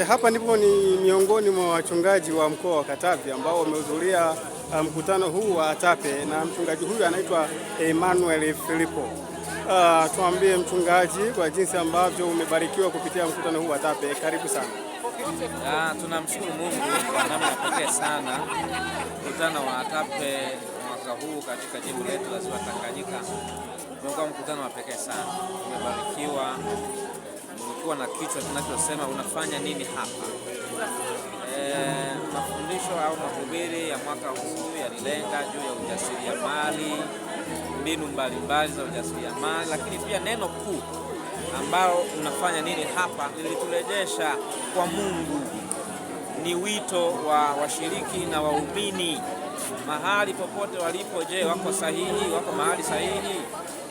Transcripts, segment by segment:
Hapa nipo ni miongoni mwa wachungaji wa mkoa wa Katavi ambao wamehudhuria mkutano huu wa ATAPE, na mchungaji huyu anaitwa Emmanuel Filipo. Tuambie mchungaji, kwa jinsi ambavyo umebarikiwa kupitia mkutano huu wa ATAPE. Karibu sana. Tunamshukuru Mungu kwa namna pekee sana. Mkutano wa ATAPE mwaka huu katika jimbo letu la Ziwa Tanganyika umekuwa mkutano wa pekee sana. Tumebarikiwa, ulikuwa na kichwa kinachosema unafanya nini hapa. Mafundisho au mahubiri ya mwaka huu yalilenga juu ya ujasiriamali, mbinu mbalimbali za ujasiriamali, lakini pia neno kuu ambao unafanya nini hapa liliturejesha kwa Mungu. Ni wito wa washiriki na waumini mahali popote walipo. Je, wako sahihi? Wako mahali sahihi?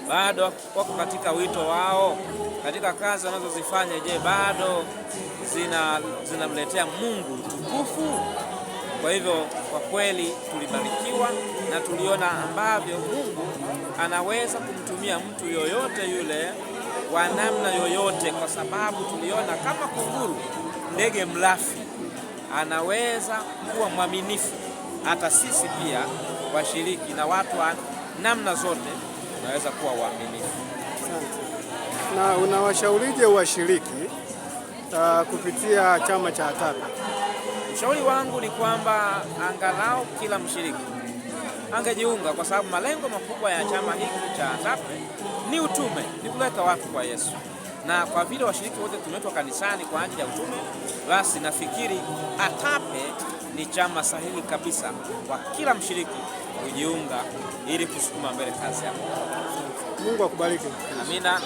Bado wako katika wito wao? Katika kazi wanazozifanya, je, bado zinamletea Mungu utukufu? Kwa hivyo kwa kweli tulibarikiwa na tuliona ambavyo Mungu anaweza kumtumia mtu yoyote yule wa namna yoyote, kwa sababu tuliona kama kunguru, ndege mlafi, anaweza kuwa mwaminifu. Hata sisi pia washiriki na watu wa namna zote tunaweza kuwa waaminifu. Na unawashaurije washiriki kupitia chama cha ATAPE? Ushauri wangu ni kwamba angalau kila mshiriki angejiunga, kwa sababu malengo makubwa ya chama hiki cha ATAPE ni utume, ni kuleta watu kwa Yesu. Na kwa vile washiriki wote tumeitwa kanisani kwa ajili ya utume, basi nafikiri ATAPE ni chama sahihi kabisa kwa kila mshiriki kujiunga ili kusukuma mbele kazi yako. Mungu akubariki. Amina.